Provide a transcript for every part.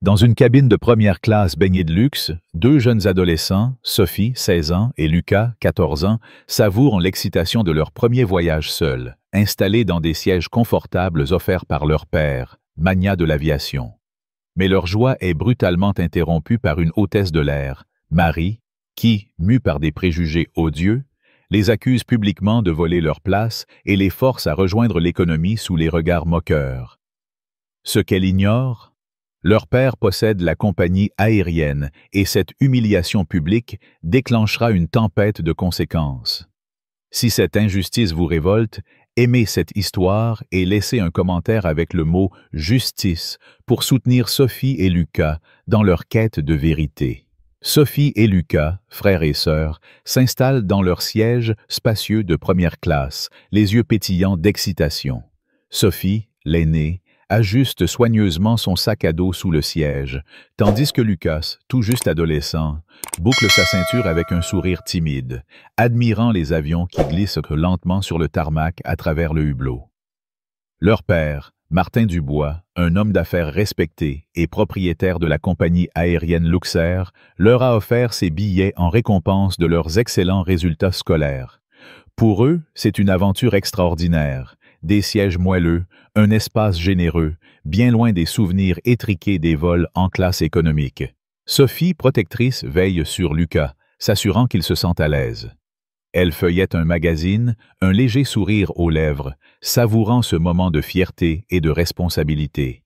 Dans une cabine de première classe baignée de luxe, deux jeunes adolescents, Sophie, 16 ans, et Lucas, 14 ans, savourent l'excitation de leur premier voyage seuls, installés dans des sièges confortables offerts par leur père, magnat de l'aviation. Mais leur joie est brutalement interrompue par une hôtesse de l'air, Marie, qui, mue par des préjugés odieux, les accuse publiquement de voler leur place et les force à rejoindre l'économie sous les regards moqueurs. Ce qu'elle ignore, leur père possède la compagnie aérienne et cette humiliation publique déclenchera une tempête de conséquences. Si cette injustice vous révolte, aimez cette histoire et laissez un commentaire avec le mot « justice » pour soutenir Sophie et Lucas dans leur quête de vérité. Sophie et Lucas, frères et sœurs, s'installent dans leur siège spacieux de première classe, les yeux pétillants d'excitation. Sophie, l'aînée, ajuste soigneusement son sac à dos sous le siège, tandis que Lucas, tout juste adolescent, boucle sa ceinture avec un sourire timide, admirant les avions qui glissent lentement sur le tarmac à travers le hublot. Leur père, Martin Dubois, un homme d'affaires respecté et propriétaire de la compagnie aérienne Luxair, leur a offert ses billets en récompense de leurs excellents résultats scolaires. Pour eux, c'est une aventure extraordinaire. Des sièges moelleux, un espace généreux, bien loin des souvenirs étriqués des vols en classe économique. Sophie, protectrice, veille sur Lucas, s'assurant qu'il se sent à l'aise. Elle feuillette un magazine, un léger sourire aux lèvres, savourant ce moment de fierté et de responsabilité.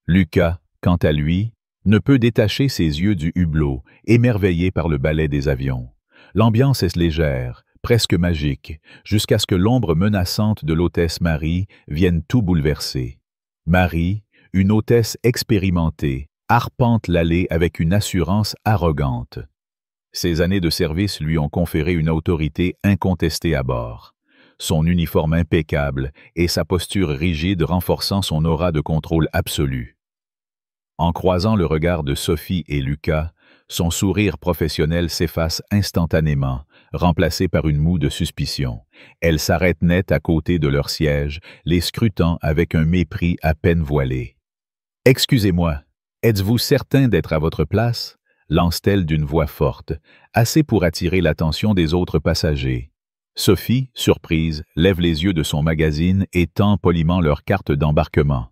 Lucas, quant à lui, ne peut détacher ses yeux du hublot, émerveillé par le ballet des avions. L'ambiance est légère, presque magique, jusqu'à ce que l'ombre menaçante de l'hôtesse Marie vienne tout bouleverser. Marie, une hôtesse expérimentée, arpente l'allée avec une assurance arrogante. Ses années de service lui ont conféré une autorité incontestée à bord. Son uniforme impeccable et sa posture rigide renforçant son aura de contrôle absolu. En croisant le regard de Sophie et Lucas, son sourire professionnel s'efface instantanément, remplacé par une moue de suspicion. Elle s'arrête net à côté de leur siège, les scrutant avec un mépris à peine voilé. « Excusez-moi, êtes-vous certain d'être à votre place ?» lance-t-elle d'une voix forte, assez pour attirer l'attention des autres passagers. Sophie, surprise, lève les yeux de son magazine et tend poliment leur carte d'embarquement.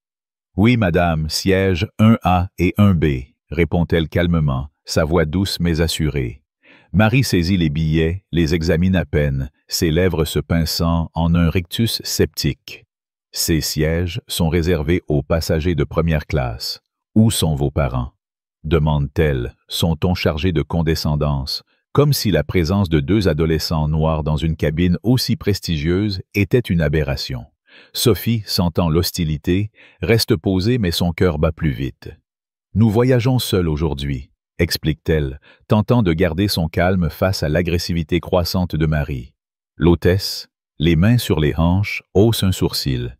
« Oui, madame, siège 1A et 1B. » répond-elle calmement, sa voix douce mais assurée. Marie saisit les billets, les examine à peine, ses lèvres se pinçant en un rictus sceptique. Ces sièges sont réservés aux passagers de première classe. Où sont vos parents? Demande-t-elle, son ton chargé de condescendance, comme si la présence de deux adolescents noirs dans une cabine aussi prestigieuse était une aberration. Sophie, sentant l'hostilité, reste posée mais son cœur bat plus vite. « Nous voyageons seuls aujourd'hui, » explique-t-elle, tentant de garder son calme face à l'agressivité croissante de Marie. L'hôtesse, les mains sur les hanches, hausse un sourcil.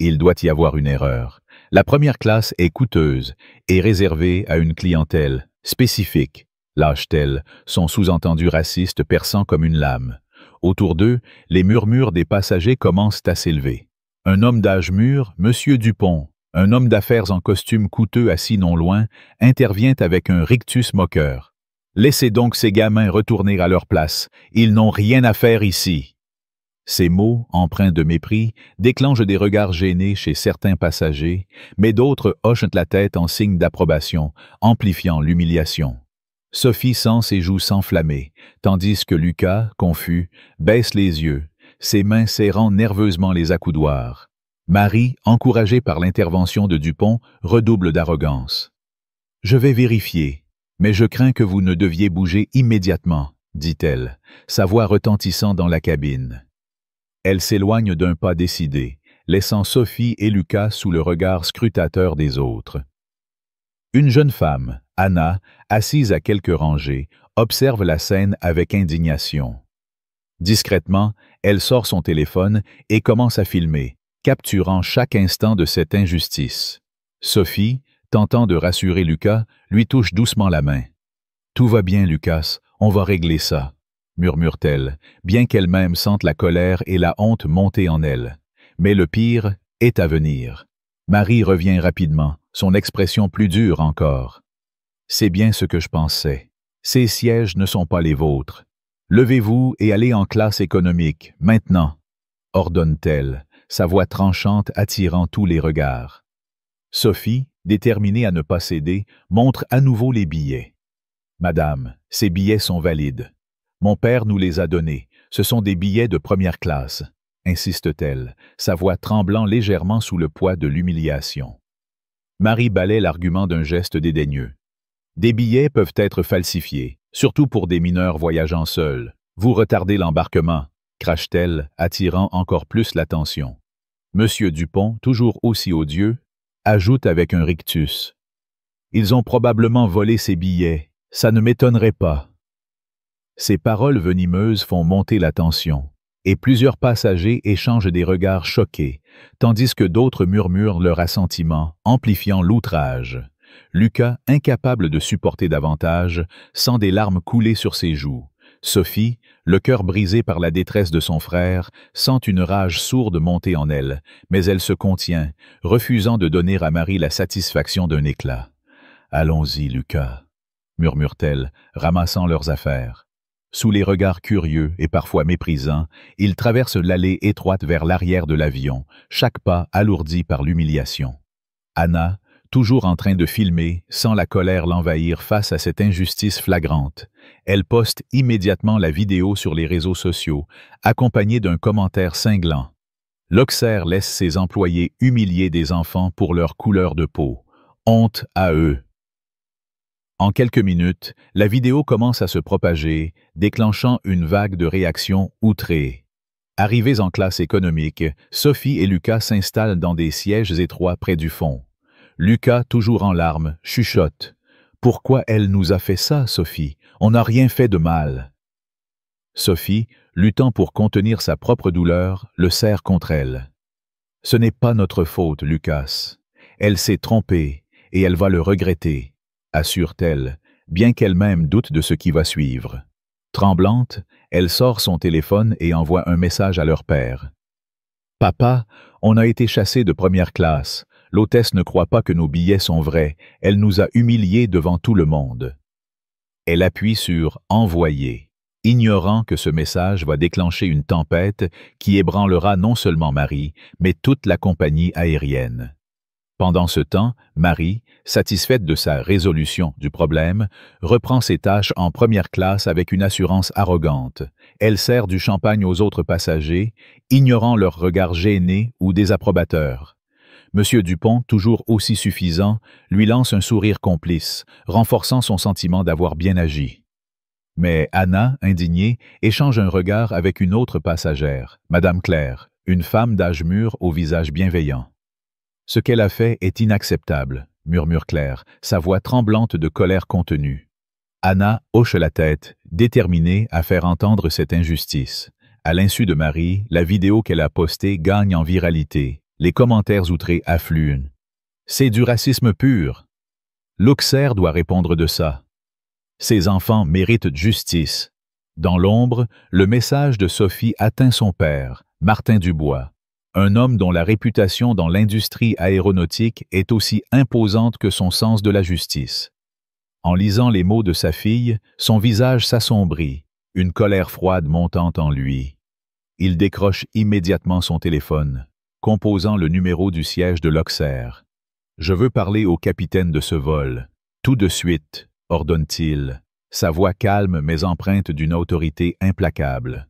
Il doit y avoir une erreur. La première classe est coûteuse et réservée à une clientèle spécifique, lâche-t-elle, son sous-entendu raciste perçant comme une lame. Autour d'eux, les murmures des passagers commencent à s'élever. Un homme d'âge mûr, Monsieur Dupont, un homme d'affaires en costume coûteux assis non loin, intervient avec un rictus moqueur. « Laissez donc ces gamins retourner à leur place, ils n'ont rien à faire ici. » Ces mots, empreints de mépris, déclenchent des regards gênés chez certains passagers, mais d'autres hochent la tête en signe d'approbation, amplifiant l'humiliation. Sophie sent ses joues s'enflammer, tandis que Lucas, confus, baisse les yeux, ses mains serrant nerveusement les accoudoirs. Marie, encouragée par l'intervention de Dupont, redouble d'arrogance. « Je vais vérifier, mais je crains que vous ne deviez bouger immédiatement, » dit-elle, sa voix retentissant dans la cabine. Elle s'éloigne d'un pas décidé, laissant Sophie et Lucas sous le regard scrutateur des autres. Une jeune femme, Anna, assise à quelques rangées, observe la scène avec indignation. Discrètement, elle sort son téléphone et commence à filmer, capturant chaque instant de cette injustice. Sophie, tentant de rassurer Lucas, lui touche doucement la main. « Tout va bien, Lucas, on va régler ça. » murmure-t-elle, bien qu'elle-même sente la colère et la honte monter en elle. Mais le pire est à venir. Marie revient rapidement, son expression plus dure encore. « C'est bien ce que je pensais. Ces sièges ne sont pas les vôtres. Levez-vous et allez en classe économique, maintenant, » ordonne-t-elle, sa voix tranchante attirant tous les regards. Sophie, déterminée à ne pas céder, montre à nouveau les billets. « Madame, ces billets sont valides. Mon père nous les a donnés. Ce sont des billets de première classe, » insiste-t-elle, sa voix tremblant légèrement sous le poids de l'humiliation. Marie balaie l'argument d'un geste dédaigneux. « Des billets peuvent être falsifiés, surtout pour des mineurs voyageant seuls. Vous retardez l'embarquement, » crache-t-elle, attirant encore plus l'attention. Monsieur Dupont, toujours aussi odieux, ajoute avec un rictus. « Ils ont probablement volé ces billets, ça ne m'étonnerait pas. » Ces paroles venimeuses font monter la tension, et plusieurs passagers échangent des regards choqués, tandis que d'autres murmurent leur assentiment, amplifiant l'outrage. Lucas, incapable de supporter davantage, sent des larmes couler sur ses joues. Sophie, le cœur brisé par la détresse de son frère, sent une rage sourde monter en elle, mais elle se contient, refusant de donner à Marie la satisfaction d'un éclat. « Allons-y, Lucas » murmure-t-elle, ramassant leurs affaires. Sous les regards curieux et parfois méprisants, ils traversent l'allée étroite vers l'arrière de l'avion, chaque pas alourdi par l'humiliation. Anna, toujours en train de filmer, sent la colère l'envahir face à cette injustice flagrante. Elle poste immédiatement la vidéo sur les réseaux sociaux, accompagnée d'un commentaire cinglant. L'Auxerre laisse ses employés humilier des enfants pour leur couleur de peau. Honte à eux. En quelques minutes, la vidéo commence à se propager, déclenchant une vague de réactions outrées. Arrivés en classe économique, Sophie et Lucas s'installent dans des sièges étroits près du fond. Lucas, toujours en larmes, chuchote. « Pourquoi elle nous a fait ça, Sophie? On n'a rien fait de mal. » Sophie, luttant pour contenir sa propre douleur, le serre contre elle. « Ce n'est pas notre faute, Lucas. Elle s'est trompée et elle va le regretter. » assure-t-elle, bien qu'elle-même doute de ce qui va suivre. Tremblante, elle sort son téléphone et envoie un message à leur père. « Papa, on a été chassés de première classe. L'hôtesse ne croit pas que nos billets sont vrais. Elle nous a humiliés devant tout le monde. » Elle appuie sur « Envoyer », ignorant que ce message va déclencher une tempête qui ébranlera non seulement Marie, mais toute la compagnie aérienne. Pendant ce temps, Marie, satisfaite de sa résolution du problème, reprend ses tâches en première classe avec une assurance arrogante. Elle sert du champagne aux autres passagers, ignorant leurs regards gênés ou désapprobateurs. Monsieur Dupont, toujours aussi suffisant, lui lance un sourire complice, renforçant son sentiment d'avoir bien agi. Mais Anna, indignée, échange un regard avec une autre passagère, Madame Claire, une femme d'âge mûr au visage bienveillant. « Ce qu'elle a fait est inacceptable, » murmure Claire, sa voix tremblante de colère contenue. Anna hoche la tête, déterminée à faire entendre cette injustice. À l'insu de Marie, la vidéo qu'elle a postée gagne en viralité. Les commentaires outrés affluent. « C'est du racisme pur. L'Auxerre doit répondre de ça. Ces enfants méritent justice. » Dans l'ombre, le message de Sophie atteint son père, Martin Dubois. Un homme dont la réputation dans l'industrie aéronautique est aussi imposante que son sens de la justice. En lisant les mots de sa fille, son visage s'assombrit, une colère froide montant en lui. Il décroche immédiatement son téléphone, composant le numéro du siège de l'Auxerre. « Je veux parler au capitaine de ce vol. Tout de suite, » ordonne-t-il, sa voix calme mais empreinte d'une autorité implacable.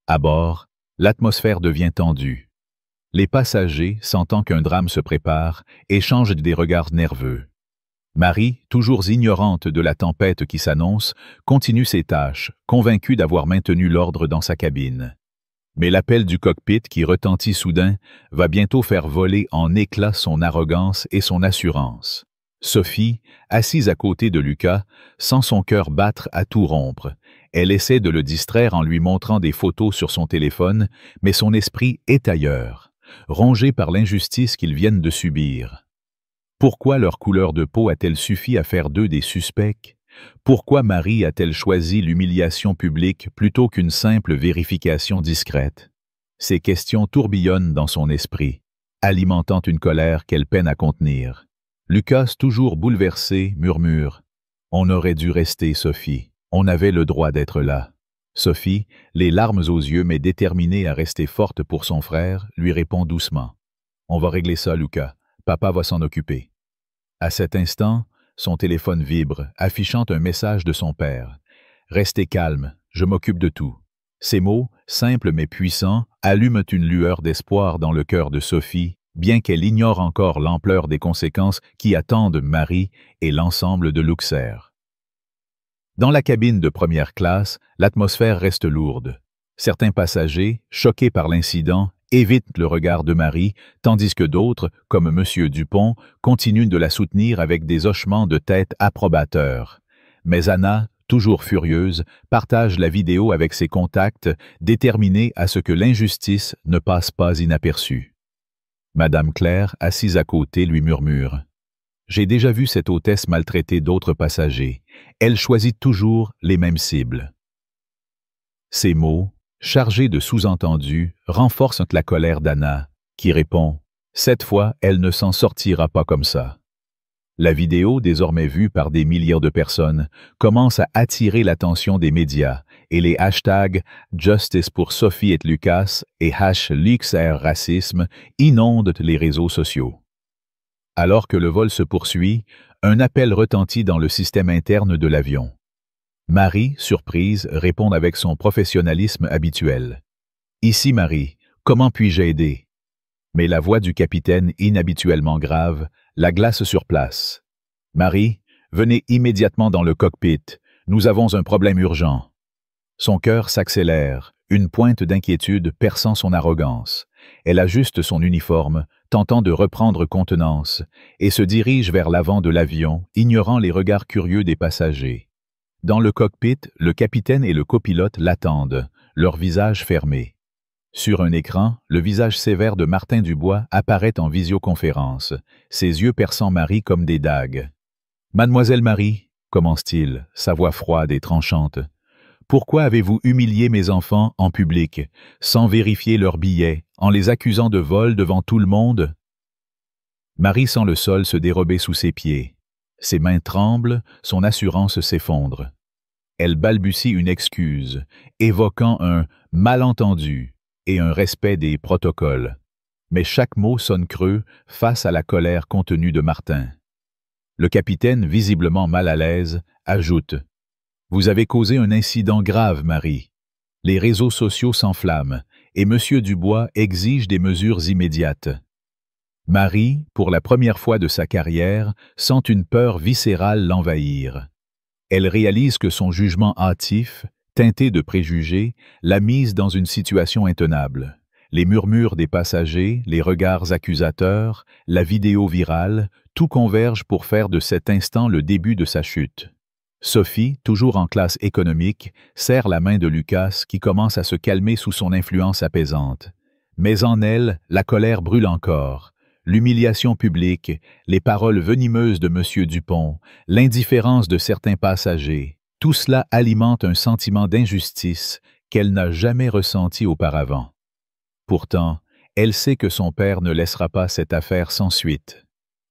À bord, l'atmosphère devient tendue. Les passagers, sentant qu'un drame se prépare, échangent des regards nerveux. Marie, toujours ignorante de la tempête qui s'annonce, continue ses tâches, convaincue d'avoir maintenu l'ordre dans sa cabine. Mais l'appel du cockpit qui retentit soudain va bientôt faire voler en éclats son arrogance et son assurance. Sophie, assise à côté de Lucas, sent son cœur battre à tout rompre. Elle essaie de le distraire en lui montrant des photos sur son téléphone, mais son esprit est ailleurs, rongé par l'injustice qu'ils viennent de subir. Pourquoi leur couleur de peau a-t-elle suffi à faire d'eux des suspects? Pourquoi Marie a-t-elle choisi l'humiliation publique plutôt qu'une simple vérification discrète? Ces questions tourbillonnent dans son esprit, alimentant une colère qu'elle peine à contenir. Lucas, toujours bouleversé, murmure « On aurait dû rester, Sophie. On avait le droit d'être là. » Sophie, les larmes aux yeux mais déterminée à rester forte pour son frère, lui répond doucement « On va régler ça, Lucas. Papa va s'en occuper. » À cet instant, son téléphone vibre, affichant un message de son père. « Restez calme, je m'occupe de tout. » Ces mots, simples mais puissants, allument une lueur d'espoir dans le cœur de Sophie, bien qu'elle ignore encore l'ampleur des conséquences qui attendent Marie et l'ensemble de Luxair. Dans la cabine de première classe, l'atmosphère reste lourde. Certains passagers, choqués par l'incident, évitent le regard de Marie, tandis que d'autres, comme M. Dupont, continuent de la soutenir avec des hochements de tête approbateurs. Mais Anna, toujours furieuse, partage la vidéo avec ses contacts, déterminée à ce que l'injustice ne passe pas inaperçue. Madame Claire, assise à côté, lui murmure « J'ai déjà vu cette hôtesse maltraiter d'autres passagers. Elle choisit toujours les mêmes cibles. » Ces mots, chargés de sous-entendus, renforcent la colère d'Anna, qui répond « Cette fois, elle ne s'en sortira pas comme ça. » La vidéo, désormais vue par des milliers de personnes, commence à attirer l'attention des médias et les hashtags Justice pour Sophie et Lucas et #LuxairRacisme inondent les réseaux sociaux. Alors que le vol se poursuit, un appel retentit dans le système interne de l'avion. Marie, surprise, répond avec son professionnalisme habituel. « Ici Marie, comment puis-je aider ?» Mais la voix du capitaine, inhabituellement grave, la glace sur place. « Marie, venez immédiatement dans le cockpit. Nous avons un problème urgent. » Son cœur s'accélère, une pointe d'inquiétude perçant son arrogance. Elle ajuste son uniforme, tentant de reprendre contenance, et se dirige vers l'avant de l'avion, ignorant les regards curieux des passagers. Dans le cockpit, le capitaine et le copilote l'attendent, leurs visages fermés. Sur un écran, le visage sévère de Martin Dubois apparaît en visioconférence, ses yeux perçant Marie comme des dagues. « Mademoiselle Marie, commence-t-il, sa voix froide et tranchante, pourquoi avez-vous humilié mes enfants en public, sans vérifier leurs billets, en les accusant de vol devant tout le monde ?» Marie sent le sol se dérober sous ses pieds. Ses mains tremblent, son assurance s'effondre. Elle balbutie une excuse, évoquant un « malentendu » et un respect des protocoles. Mais chaque mot sonne creux face à la colère contenue de Martin. Le capitaine, visiblement mal à l'aise, ajoute « Vous avez causé un incident grave, Marie. Les réseaux sociaux s'enflamment et M. Dubois exige des mesures immédiates. » Marie, pour la première fois de sa carrière, sent une peur viscérale l'envahir. Elle réalise que son jugement hâtif, teinté de préjugés, l'a mise dans une situation intenable. Les murmures des passagers, les regards accusateurs, la vidéo virale, tout converge pour faire de cet instant le début de sa chute. Sophie, toujours en classe économique, serre la main de Lucas qui commence à se calmer sous son influence apaisante. Mais en elle, la colère brûle encore. L'humiliation publique, les paroles venimeuses de M. Dupont, l'indifférence de certains passagers, tout cela alimente un sentiment d'injustice qu'elle n'a jamais ressenti auparavant. Pourtant, elle sait que son père ne laissera pas cette affaire sans suite.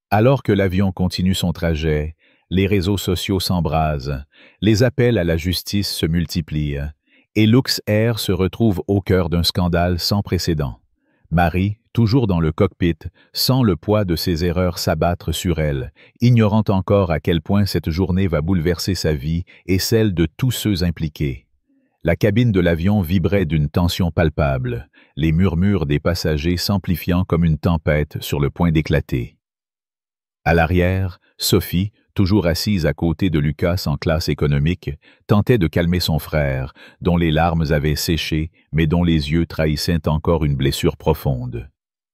Alors que l'avion continue son trajet, les réseaux sociaux s'embrasent, les appels à la justice se multiplient, et Luxair se retrouve au cœur d'un scandale sans précédent. Marie, toujours dans le cockpit, sent le poids de ses erreurs s'abattre sur elle, ignorant encore à quel point cette journée va bouleverser sa vie et celle de tous ceux impliqués. La cabine de l'avion vibrait d'une tension palpable, les murmures des passagers s'amplifiant comme une tempête sur le point d'éclater. À l'arrière, Sophie, toujours assise à côté de Lucas en classe économique, tentait de calmer son frère, dont les larmes avaient séché, mais dont les yeux trahissaient encore une blessure profonde.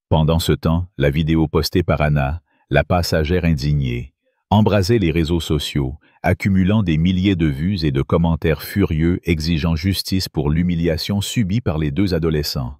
Pendant ce temps, la vidéo postée par Anna, la passagère indignée, embrasait les réseaux sociaux, accumulant des milliers de vues et de commentaires furieux exigeant justice pour l'humiliation subie par les deux adolescents.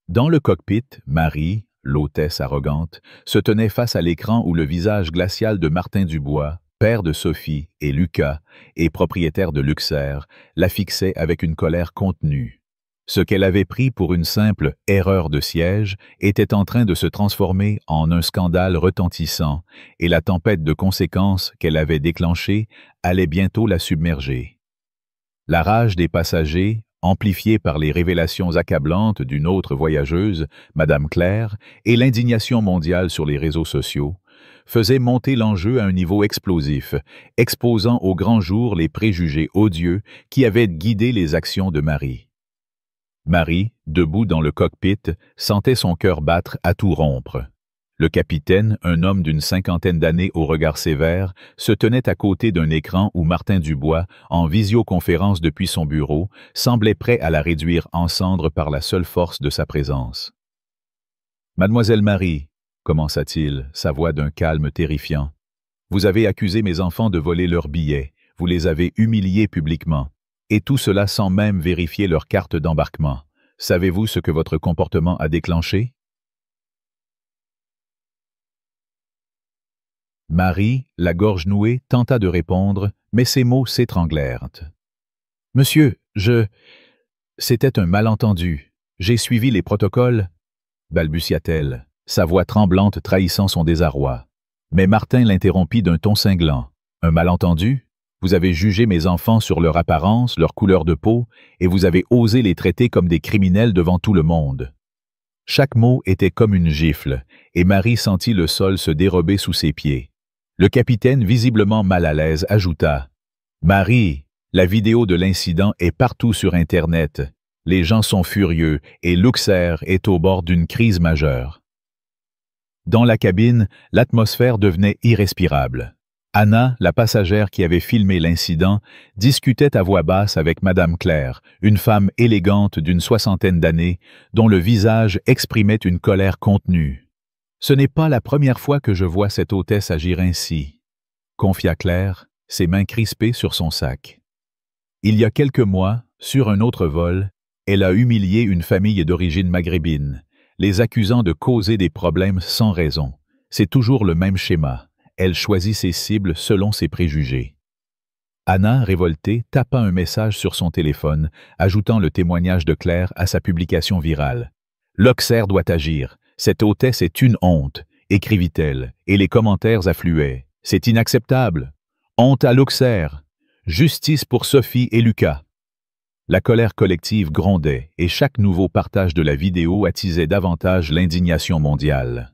Dans le cockpit, Marie, l'hôtesse arrogante, se tenait face à l'écran où le visage glacial de Martin Dubois, père de Sophie et Lucas, et propriétaire de Luxair, la fixait avec une colère contenue. Ce qu'elle avait pris pour une simple erreur de siège était en train de se transformer en un scandale retentissant, et la tempête de conséquences qu'elle avait déclenchée allait bientôt la submerger. La rage des passagers, amplifiée par les révélations accablantes d'une autre voyageuse, Madame Claire, et l'indignation mondiale sur les réseaux sociaux, faisait monter l'enjeu à un niveau explosif, exposant au grand jour les préjugés odieux qui avaient guidé les actions de Marie. Marie, debout dans le cockpit, sentait son cœur battre à tout rompre. Le capitaine, un homme d'une cinquantaine d'années au regard sévère, se tenait à côté d'un écran où Martin Dubois, en visioconférence depuis son bureau, semblait prêt à la réduire en cendres par la seule force de sa présence. « Mademoiselle Marie, » commença-t-il, sa voix d'un calme terrifiant, « vous avez accusé mes enfants de voler leurs billets, vous les avez humiliés publiquement. Et tout cela sans même vérifier leur carte d'embarquement. Savez-vous ce que votre comportement a déclenché? » Marie, la gorge nouée, tenta de répondre, mais ses mots s'étranglèrent. « Monsieur, c'était un malentendu. J'ai suivi les protocoles, » balbutia-t-elle, sa voix tremblante trahissant son désarroi. Mais Martin l'interrompit d'un ton cinglant. « Un malentendu? Vous avez jugé mes enfants sur leur apparence, leur couleur de peau, et vous avez osé les traiter comme des criminels devant tout le monde. » Chaque mot était comme une gifle, et Marie sentit le sol se dérober sous ses pieds. Le capitaine, visiblement mal à l'aise, ajouta « Marie, la vidéo de l'incident est partout sur Internet. Les gens sont furieux, et Luxair est au bord d'une crise majeure. » Dans la cabine, l'atmosphère devenait irrespirable. Anna, la passagère qui avait filmé l'incident, discutait à voix basse avec Madame Claire, une femme élégante d'une soixantaine d'années, dont le visage exprimait une colère contenue. « Ce n'est pas la première fois que je vois cette hôtesse agir ainsi, » confia Claire, ses mains crispées sur son sac. « Il y a quelques mois, sur un autre vol, elle a humilié une famille d'origine maghrébine, les accusant de causer des problèmes sans raison. C'est toujours le même schéma. Elle choisit ses cibles selon ses préjugés. » Anna, révoltée, tapa un message sur son téléphone, ajoutant le témoignage de Claire à sa publication virale. « Luxair doit agir. Cette hôtesse est une honte, » écrivit-elle, et les commentaires affluaient. « C'est inacceptable. Honte à Luxair. Justice pour Sophie et Lucas. » La colère collective grondait, et chaque nouveau partage de la vidéo attisait davantage l'indignation mondiale.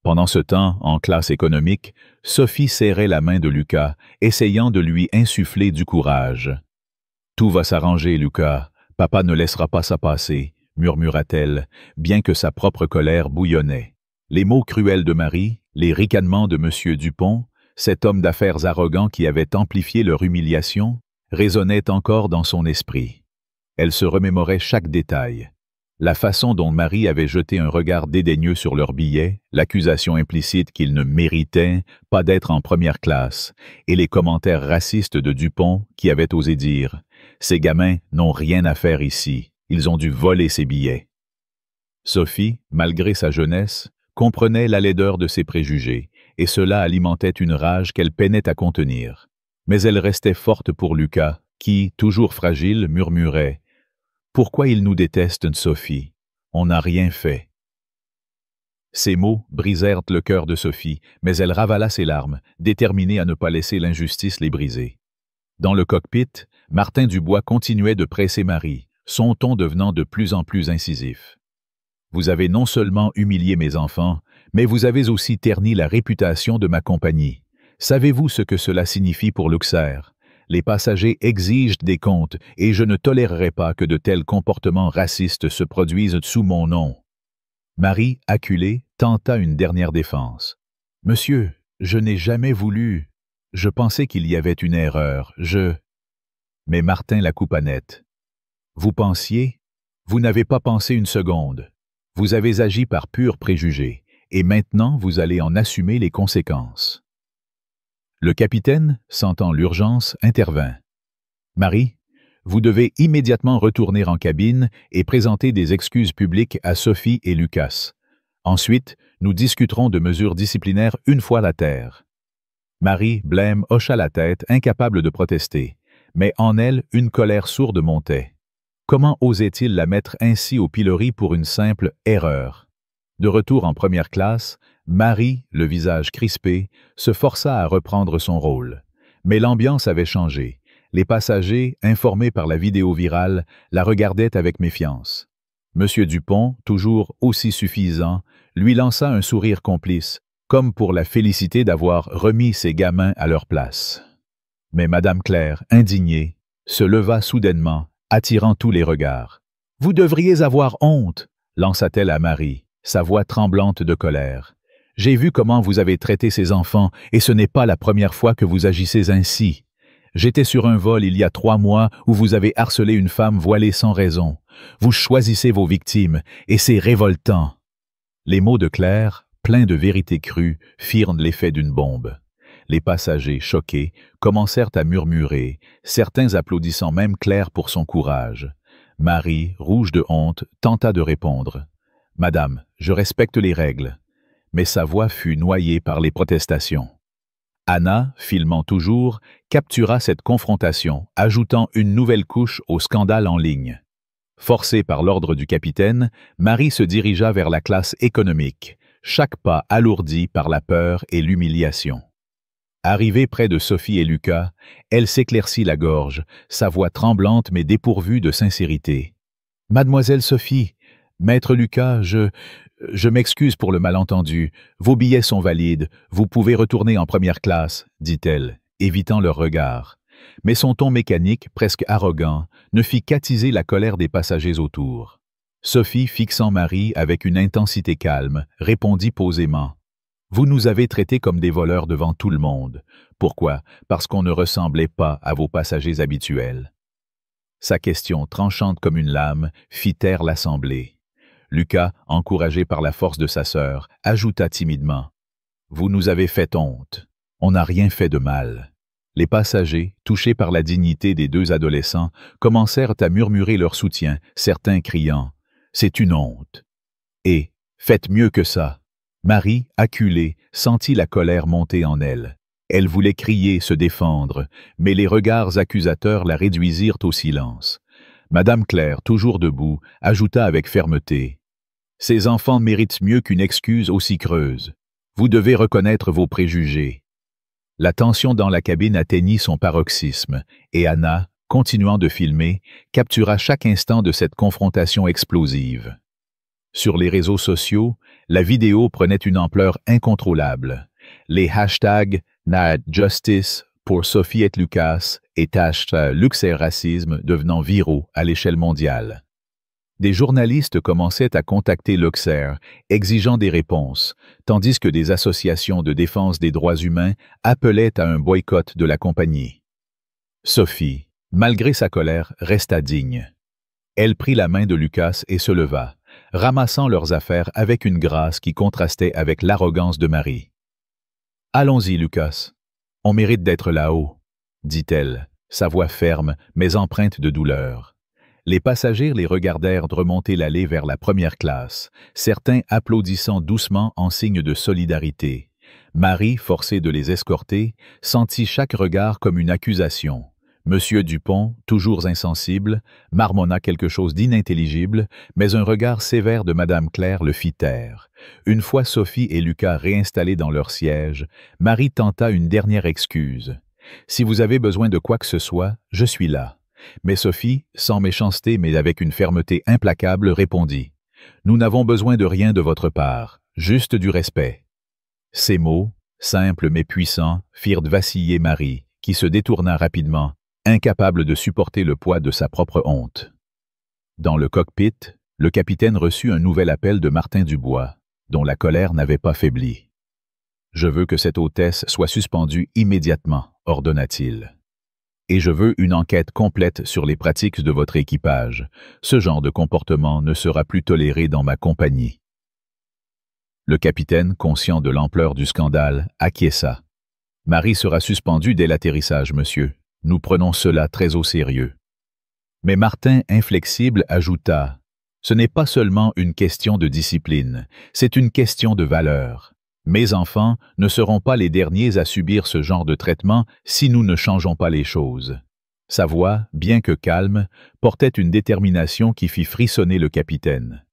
Pendant ce temps, en classe économique, Sophie serrait la main de Lucas, essayant de lui insuffler du courage. « Tout va s'arranger, Lucas. Papa ne laissera pas ça passer, » murmura-t-elle, bien que sa propre colère bouillonnait. Les mots cruels de Marie, les ricanements de M. Dupont, cet homme d'affaires arrogant qui avait amplifié leur humiliation, résonnaient encore dans son esprit. Elle se remémorait chaque détail. La façon dont Marie avait jeté un regard dédaigneux sur leurs billets, l'accusation implicite qu'ils ne méritaient pas d'être en première classe, et les commentaires racistes de Dupont qui avait osé dire « Ces gamins n'ont rien à faire ici, ils ont dû voler ces billets. » Sophie, malgré sa jeunesse, comprenait la laideur de ses préjugés, et cela alimentait une rage qu'elle peinait à contenir. Mais elle restait forte pour Lucas, qui, toujours fragile, murmurait « Pourquoi il nous déteste, Sophie? On n'a rien fait. » Ces mots brisèrent le cœur de Sophie, mais elle ravala ses larmes, déterminée à ne pas laisser l'injustice les briser. Dans le cockpit, Martin Dubois continuait de presser Marie, son ton devenant de plus en plus incisif. « Vous avez non seulement humilié mes enfants, mais vous avez aussi terni la réputation de ma compagnie. Savez-vous ce que cela signifie pour Luxair? Les passagers exigent des comptes et je ne tolérerai pas que de tels comportements racistes se produisent sous mon nom. » Marie, acculée, tenta une dernière défense. « Monsieur, je n'ai jamais voulu. Je pensais qu'il y avait une erreur. Mais Martin la coupa net. « Vous pensiez? Vous n'avez pas pensé une seconde. Vous avez agi par pur préjugé, et maintenant vous allez en assumer les conséquences. » Le capitaine, sentant l'urgence, intervint. « Marie, vous devez immédiatement retourner en cabine et présenter des excuses publiques à Sophie et Lucas. Ensuite, nous discuterons de mesures disciplinaires une fois la terre. » Marie blême hocha la tête, incapable de protester, mais en elle une colère sourde montait. Comment osait-il la mettre ainsi au pilori pour une simple erreur? De retour en première classe, Marie, le visage crispé, se força à reprendre son rôle. Mais l'ambiance avait changé. Les passagers, informés par la vidéo virale, la regardaient avec méfiance. Monsieur Dupont, toujours aussi suffisant, lui lança un sourire complice, comme pour la féliciter d'avoir remis ses gamins à leur place. Mais Madame Claire, indignée, se leva soudainement, attirant tous les regards. « Vous devriez avoir honte !» lança-t-elle à Marie, sa voix tremblante de colère. « J'ai vu comment vous avez traité ces enfants, et ce n'est pas la première fois que vous agissez ainsi. J'étais sur un vol il y a 3 mois où vous avez harcelé une femme voilée sans raison. Vous choisissez vos victimes, et c'est révoltant. » Les mots de Claire, pleins de vérité crue, firent l'effet d'une bombe. Les passagers, choqués, commencèrent à murmurer, certains applaudissant même Claire pour son courage. Marie, rouge de honte, tenta de répondre. « Madame, je respecte les règles. » Mais sa voix fut noyée par les protestations. Anna, filmant toujours, captura cette confrontation, ajoutant une nouvelle couche au scandale en ligne. Forcée par l'ordre du capitaine, Marie se dirigea vers la classe économique, chaque pas alourdi par la peur et l'humiliation. Arrivée près de Sophie et Lucas, elle s'éclaircit la gorge, sa voix tremblante mais dépourvue de sincérité. « Mademoiselle Sophie, Maître Lucas, je m'excuse pour le malentendu. Vos billets sont valides, vous pouvez retourner en première classe, » dit-elle, évitant leur regard. Mais son ton mécanique, presque arrogant, ne fit qu'attiser la colère des passagers autour. Sophie, fixant Marie avec une intensité calme, répondit posément. « Vous nous avez traités comme des voleurs devant tout le monde. Pourquoi? Parce qu'on ne ressemblait pas à vos passagers habituels. » Sa question, tranchante comme une lame, fit taire l'assemblée. Lucas, encouragé par la force de sa sœur, ajouta timidement. « Vous nous avez fait honte. On n'a rien fait de mal. » Les passagers, touchés par la dignité des 2 adolescents, commencèrent à murmurer leur soutien, certains criant « C'est une honte !» Et « Faites mieux que ça !» Marie, acculée, sentit la colère monter en elle. Elle voulait crier, se défendre, mais les regards accusateurs la réduisirent au silence. Madame Claire, toujours debout, ajouta avec fermeté. « Ces enfants méritent mieux qu'une excuse aussi creuse. Vous devez reconnaître vos préjugés. » La tension dans la cabine atteignit son paroxysme, et Anna, continuant de filmer, captura chaque instant de cette confrontation explosive. Sur les réseaux sociaux, la vidéo prenait une ampleur incontrôlable. Les hashtags #NadJustice pour Sophie et Lucas et #LuxairRacisme devenant viraux à l'échelle mondiale. Des journalistes commençaient à contacter Luxair, exigeant des réponses, tandis que des associations de défense des droits humains appelaient à un boycott de la compagnie. Sophie, malgré sa colère, resta digne. Elle prit la main de Lucas et se leva, ramassant leurs affaires avec une grâce qui contrastait avec l'arrogance de Marie. « Allons-y, Lucas. On mérite d'être là-haut, » dit-elle, sa voix ferme mais empreinte de douleur. Les passagers les regardèrent remonter l'allée vers la première classe, certains applaudissant doucement en signe de solidarité. Marie, forcée de les escorter, sentit chaque regard comme une accusation. Monsieur Dupont, toujours insensible, marmonna quelque chose d'inintelligible, mais un regard sévère de Madame Claire le fit taire. Une fois Sophie et Lucas réinstallés dans leur siège, Marie tenta une dernière excuse. « Si vous avez besoin de quoi que ce soit, je suis là. » Mais Sophie, sans méchanceté mais avec une fermeté implacable, répondit « Nous n'avons besoin de rien de votre part, juste du respect. » Ces mots, simples mais puissants, firent vaciller Marie, qui se détourna rapidement, incapable de supporter le poids de sa propre honte. Dans le cockpit, le capitaine reçut un nouvel appel de Martin Dubois, dont la colère n'avait pas faibli. « Je veux que cette hôtesse soit suspendue immédiatement, » ordonna-t-il. « Et je veux une enquête complète sur les pratiques de votre équipage. Ce genre de comportement ne sera plus toléré dans ma compagnie. » Le capitaine, conscient de l'ampleur du scandale, acquiesça. « Marie sera suspendue dès l'atterrissage, monsieur. Nous prenons cela très au sérieux. » Mais Martin, inflexible, ajouta « Ce n'est pas seulement une question de discipline, c'est une question de valeur. Mes enfants ne seront pas les derniers à subir ce genre de traitement si nous ne changeons pas les choses. » Sa voix, bien que calme, portait une détermination qui fit frissonner le capitaine.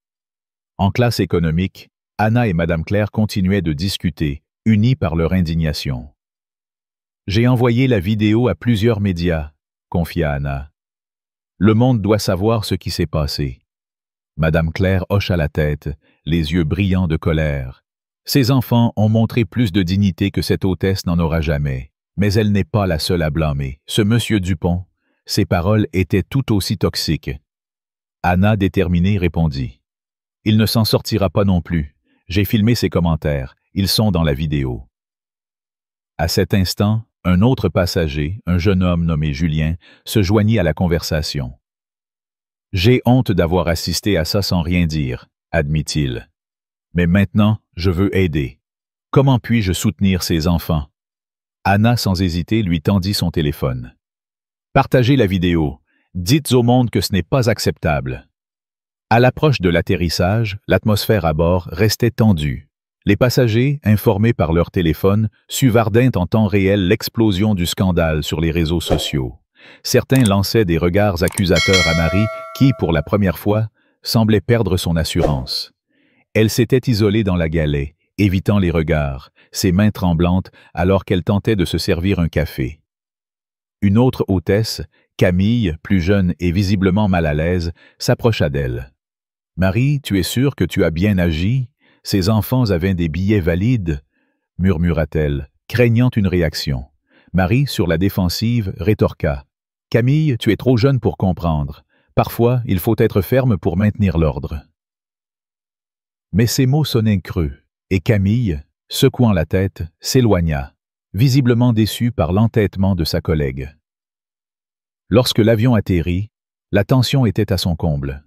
En classe économique, Anna et Madame Claire continuaient de discuter, unis par leur indignation. « J'ai envoyé la vidéo à plusieurs médias », confia Anna. « Le monde doit savoir ce qui s'est passé. » Madame Claire hocha la tête, les yeux brillants de colère. Ces enfants ont montré plus de dignité que cette hôtesse n'en aura jamais. Mais elle n'est pas la seule à blâmer. Ce monsieur Dupont, ses paroles étaient tout aussi toxiques. Anna, déterminée, répondit. « Il ne s'en sortira pas non plus. J'ai filmé ses commentaires. Ils sont dans la vidéo. » À cet instant, un autre passager, un jeune homme nommé Julien, se joignit à la conversation. « J'ai honte d'avoir assisté à ça sans rien dire, » admit-il. « Mais maintenant, je veux aider. Comment puis-je soutenir ces enfants? » Anna, sans hésiter, lui tendit son téléphone. « Partagez la vidéo. Dites au monde que ce n'est pas acceptable. » À l'approche de l'atterrissage, l'atmosphère à bord restait tendue. Les passagers, informés par leur téléphone, suivardaient en temps réel l'explosion du scandale sur les réseaux sociaux. Certains lançaient des regards accusateurs à Marie qui, pour la première fois, semblait perdre son assurance. Elle s'était isolée dans la galerie, évitant les regards, ses mains tremblantes alors qu'elle tentait de se servir un café. Une autre hôtesse, Camille, plus jeune et visiblement mal à l'aise, s'approcha d'elle. « Marie, tu es sûre que tu as bien agi? Ces enfants avaient des billets valides » murmura-t-elle, craignant une réaction. Marie, sur la défensive, rétorqua. « Camille, tu es trop jeune pour comprendre. Parfois, il faut être ferme pour maintenir l'ordre. » Mais ces mots sonnaient creux, et Camille, secouant la tête, s'éloigna, visiblement déçue par l'entêtement de sa collègue. Lorsque l'avion atterrit, la tension était à son comble.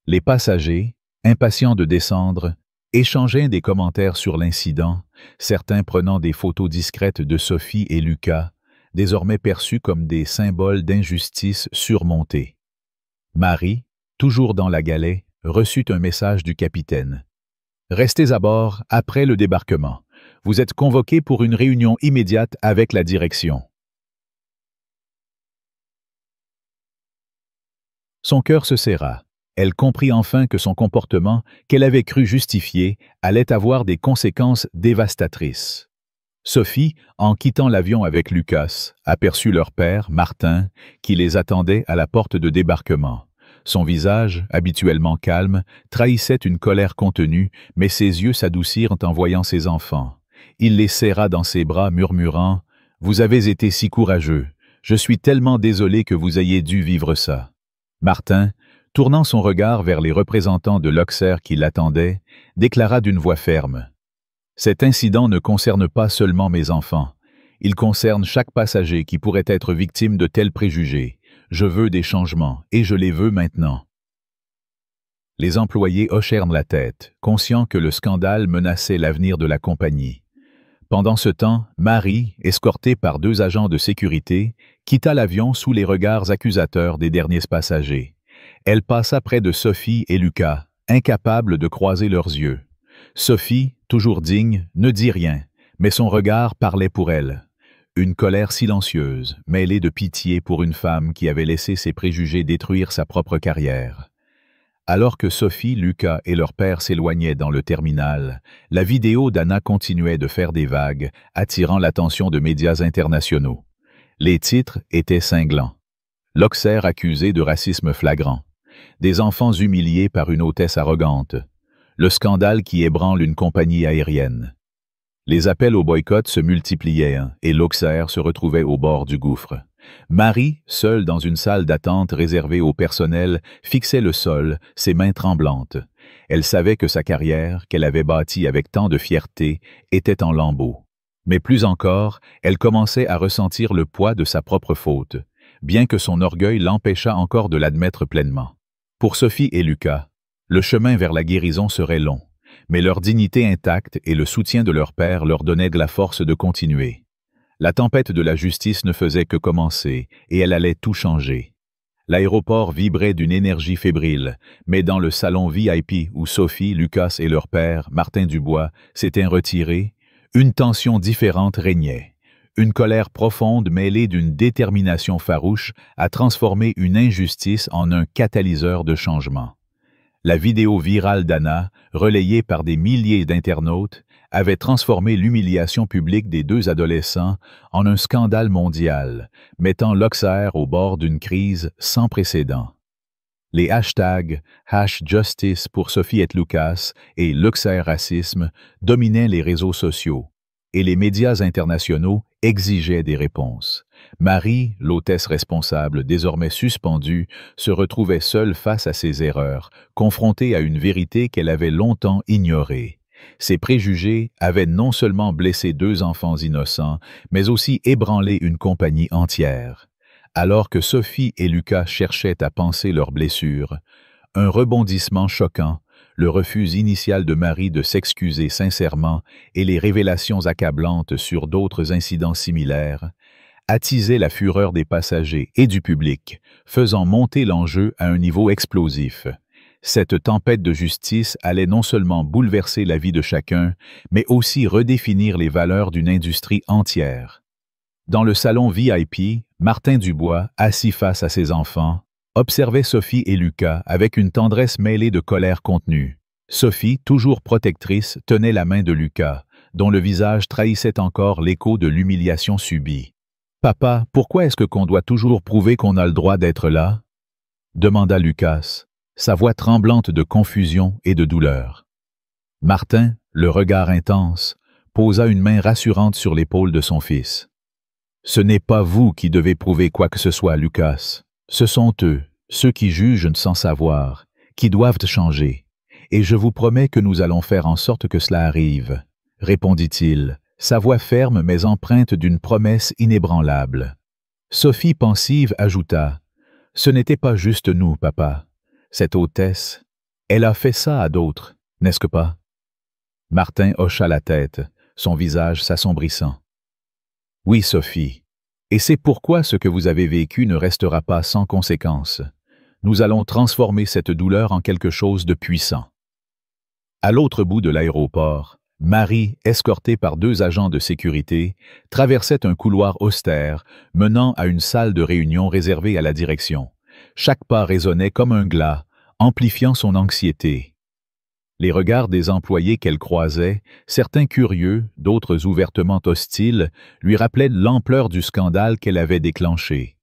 Les passagers, impatients de descendre, échangeaient des commentaires sur l'incident, certains prenant des photos discrètes de Sophie et Lucas, désormais perçus comme des symboles d'injustice surmontés. Marie, toujours dans la galerie, reçut un message du capitaine. « Restez à bord après le débarquement. Vous êtes convoqués pour une réunion immédiate avec la direction. » Son cœur se serra. Elle comprit enfin que son comportement, qu'elle avait cru justifié, allait avoir des conséquences dévastatrices. Sophie, en quittant l'avion avec Lucas, aperçut leur père, Martin, qui les attendait à la porte de débarquement. Son visage, habituellement calme, trahissait une colère contenue, mais ses yeux s'adoucirent en voyant ses enfants. Il les serra dans ses bras, murmurant « Vous avez été si courageux. Je suis tellement désolé que vous ayez dû vivre ça. » Martin, tournant son regard vers les représentants de l'Auxerre qui l'attendaient, déclara d'une voix ferme « Cet incident ne concerne pas seulement mes enfants. Il concerne chaque passager qui pourrait être victime de tels préjugés. Je veux des changements, et je les veux maintenant. » Les employés hochèrent la tête, conscients que le scandale menaçait l'avenir de la compagnie. Pendant ce temps, Marie, escortée par 2 agents de sécurité, quitta l'avion sous les regards accusateurs des derniers passagers. Elle passa près de Sophie et Lucas, incapables de croiser leurs yeux. Sophie, toujours digne, ne dit rien, mais son regard parlait pour elle. Une colère silencieuse, mêlée de pitié pour une femme qui avait laissé ses préjugés détruire sa propre carrière. Alors que Sophie, Lucas et leur père s'éloignaient dans le terminal, la vidéo d'Anna continuait de faire des vagues, attirant l'attention de médias internationaux. Les titres étaient cinglants. L'Auxerre accusé de racisme flagrant. Des enfants humiliés par une hôtesse arrogante. Le scandale qui ébranle une compagnie aérienne. Les appels au boycott se multipliaient et l'Auxerre se retrouvait au bord du gouffre. Marie, seule dans une salle d'attente réservée au personnel, fixait le sol, ses mains tremblantes. Elle savait que sa carrière, qu'elle avait bâtie avec tant de fierté, était en lambeaux. Mais plus encore, elle commençait à ressentir le poids de sa propre faute, bien que son orgueil l'empêchât encore de l'admettre pleinement. Pour Sophie et Lucas, le chemin vers la guérison serait long. Mais leur dignité intacte et le soutien de leur père leur donnaient de la force de continuer. La tempête de la justice ne faisait que commencer, et elle allait tout changer. L'aéroport vibrait d'une énergie fébrile, mais dans le salon VIP où Sophie, Lucas et leur père, Martin Dubois, s'étaient retirés, une tension différente régnait. Une colère profonde mêlée d'une détermination farouche a transformé une injustice en un catalyseur de changement. La vidéo virale d'Anna, relayée par des milliers d'internautes, avait transformé l'humiliation publique des deux adolescents en un scandale mondial, mettant Luxair au bord d'une crise sans précédent. Les hashtags #Justice pour Sophie et Lucas et Luxair Racisme dominaient les réseaux sociaux, et les médias internationaux exigeaient des réponses. Marie, l'hôtesse responsable, désormais suspendue, se retrouvait seule face à ses erreurs, confrontée à une vérité qu'elle avait longtemps ignorée. Ses préjugés avaient non seulement blessé deux enfants innocents, mais aussi ébranlé une compagnie entière. Alors que Sophie et Lucas cherchaient à panser leurs blessures, un rebondissement choquant, le refus initial de Marie de s'excuser sincèrement et les révélations accablantes sur d'autres incidents similaires attisaient la fureur des passagers et du public, faisant monter l'enjeu à un niveau explosif. Cette tempête de justice allait non seulement bouleverser la vie de chacun, mais aussi redéfinir les valeurs d'une industrie entière. Dans le salon VIP, Martin Dubois, assis face à ses enfants, observait Sophie et Lucas avec une tendresse mêlée de colère contenue. Sophie, toujours protectrice, tenait la main de Lucas, dont le visage trahissait encore l'écho de l'humiliation subie. « Papa, pourquoi est-ce qu'on doit toujours prouver qu'on a le droit d'être là ?» demanda Lucas, sa voix tremblante de confusion et de douleur. Martin, le regard intense, posa une main rassurante sur l'épaule de son fils. « Ce n'est pas vous qui devez prouver quoi que ce soit, Lucas. Ce sont eux, ceux qui jugent sans savoir, qui doivent changer. Et je vous promets que nous allons faire en sorte que cela arrive, » répondit-il, sa voix ferme mais empreinte d'une promesse inébranlable. Sophie, pensive, ajouta, « Ce n'était pas juste nous, papa. Cette hôtesse, elle a fait ça à d'autres, n'est-ce que pas? » Martin hocha la tête, son visage s'assombrissant. « Oui, Sophie. Et c'est pourquoi ce que vous avez vécu ne restera pas sans conséquence. Nous allons transformer cette douleur en quelque chose de puissant. » À l'autre bout de l'aéroport, Marie, escortée par deux agents de sécurité, traversait un couloir austère menant à une salle de réunion réservée à la direction. Chaque pas résonnait comme un glas, amplifiant son anxiété. Les regards des employés qu'elle croisait, certains curieux, d'autres ouvertement hostiles, lui rappelaient l'ampleur du scandale qu'elle avait déclenché.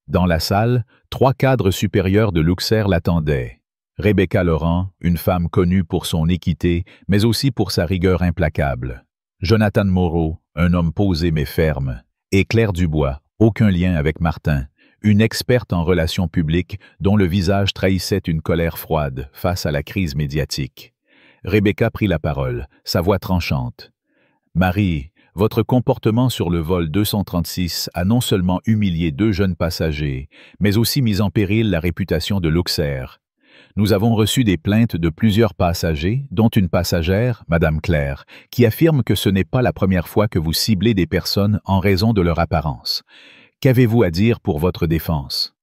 Dans la salle, 3 cadres supérieurs de Luxair l'attendaient. Rebecca Laurent, une femme connue pour son équité, mais aussi pour sa rigueur implacable. Jonathan Moreau, un homme posé mais ferme. Et Claire Dubois, aucun lien avec Martin, une experte en relations publiques dont le visage trahissait une colère froide face à la crise médiatique. Rebecca prit la parole, sa voix tranchante. « Marie, votre comportement sur le vol 236 a non seulement humilié 2 jeunes passagers, mais aussi mis en péril la réputation de Luxair. Nous avons reçu des plaintes de plusieurs passagers, dont une passagère, Madame Claire, qui affirme que ce n'est pas la première fois que vous ciblez des personnes en raison de leur apparence. Qu'avez-vous à dire pour votre défense? »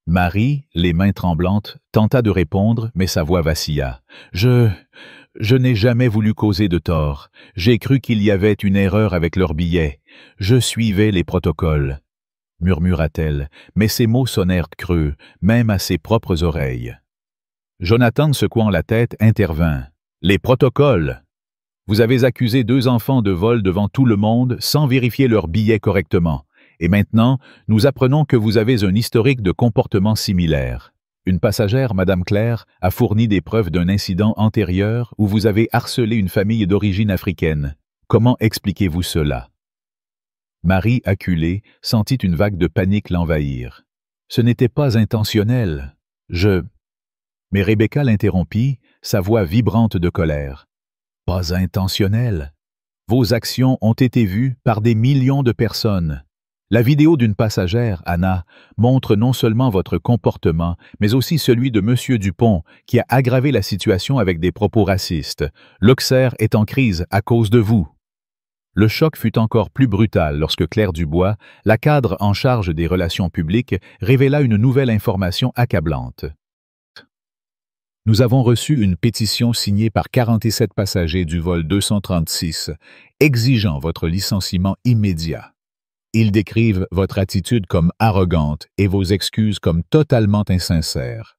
Marie, les mains tremblantes, tenta de répondre, mais sa voix vacilla. « Je n'ai jamais voulu causer de tort. J'ai cru qu'il y avait une erreur avec leur billet. Je suivais les protocoles. » murmura-t-elle, mais ses mots sonnèrent creux, même à ses propres oreilles. Jonathan, secouant la tête, intervint. « Les protocoles! Vous avez accusé 2 enfants de vol devant tout le monde sans vérifier leur billet correctement. Et maintenant, nous apprenons que vous avez un historique de comportement similaire. Une passagère, Madame Claire, a fourni des preuves d'un incident antérieur où vous avez harcelé une famille d'origine africaine. Comment expliquez-vous cela? » Marie, acculée, sentit une vague de panique l'envahir. « Ce n'était pas intentionnel. Mais Rebecca l'interrompit, sa voix vibrante de colère. « Pas intentionnel. Vos actions ont été vues par des millions de personnes. La vidéo d'une passagère, Anna, montre non seulement votre comportement, mais aussi celui de M. Dupont, qui a aggravé la situation avec des propos racistes. Luxair est en crise à cause de vous. » Le choc fut encore plus brutal lorsque Claire Dubois, la cadre en charge des relations publiques, révéla une nouvelle information accablante. Nous avons reçu une pétition signée par 47 passagers du vol 236, exigeant votre licenciement immédiat. Ils décrivent votre attitude comme arrogante et vos excuses comme totalement insincères.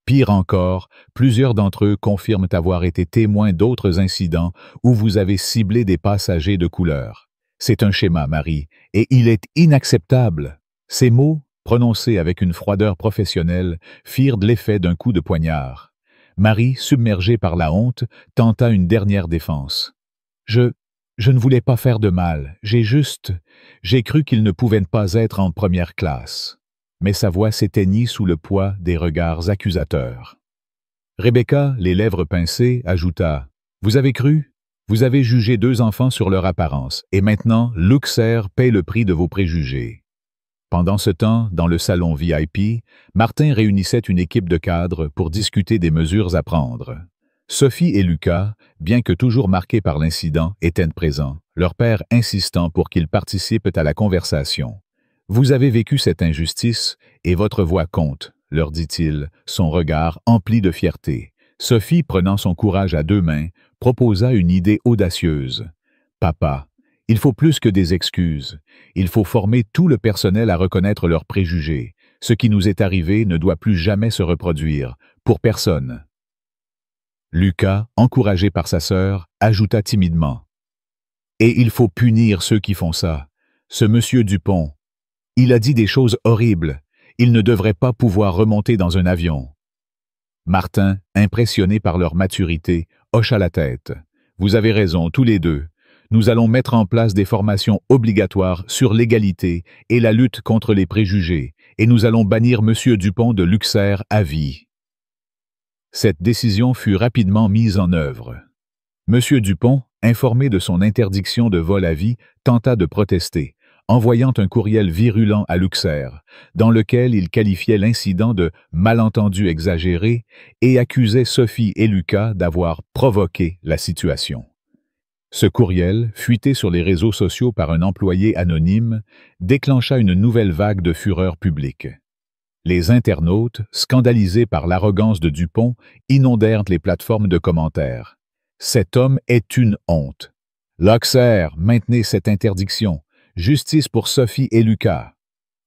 Pire encore, plusieurs d'entre eux confirment avoir été témoins d'autres incidents où vous avez ciblé des passagers de couleur. C'est un schéma, Marie, et il est inacceptable. Ces mots, prononcés avec une froideur professionnelle, firent de l'effet d'un coup de poignard. Marie, submergée par la honte, tenta une dernière défense. Je ne voulais pas faire de mal, j'ai cru qu'il ne pouvait pas être en première classe. Mais sa voix s'éteignit sous le poids des regards accusateurs. Rebecca, les lèvres pincées, ajouta « Vous avez cru? Vous avez jugé 2 enfants sur leur apparence, et maintenant, Luxair paie le prix de vos préjugés. » Pendant ce temps, dans le salon VIP, Martin réunissait une équipe de cadres pour discuter des mesures à prendre. Sophie et Lucas, bien que toujours marqués par l'incident, étaient présents, leur père insistant pour qu'ils participent à la conversation. « Vous avez vécu cette injustice et votre voix compte, » leur dit-il, son regard empli de fierté. Sophie, prenant son courage à 2 mains, proposa une idée audacieuse. « Papa, il faut plus que des excuses. Il faut former tout le personnel à reconnaître leurs préjugés. Ce qui nous est arrivé ne doit plus jamais se reproduire, pour personne. » Lucas, encouragé par sa sœur, ajouta timidement. « Et il faut punir ceux qui font ça. Ce monsieur Dupont, il a dit des choses horribles. Il ne devrait pas pouvoir remonter dans un avion. » Martin, impressionné par leur maturité, hocha la tête. « Vous avez raison, tous les deux. Nous allons mettre en place des formations obligatoires sur l'égalité et la lutte contre les préjugés, et nous allons bannir monsieur Dupont de Luxair à vie. » Cette décision fut rapidement mise en œuvre. Monsieur Dupont, informé de son interdiction de vol à vie, tenta de protester, envoyant un courriel virulent à Luxair, dans lequel il qualifiait l'incident de « malentendu exagéré » et accusait Sophie et Lucas d'avoir provoqué la situation. Ce courriel, fuité sur les réseaux sociaux par un employé anonyme, déclencha une nouvelle vague de fureur publique. Les internautes, scandalisés par l'arrogance de Dupont, inondèrent les plateformes de commentaires. « Cet homme est une honte. Luxair, maintenez cette interdiction. Justice pour Sophie et Lucas. »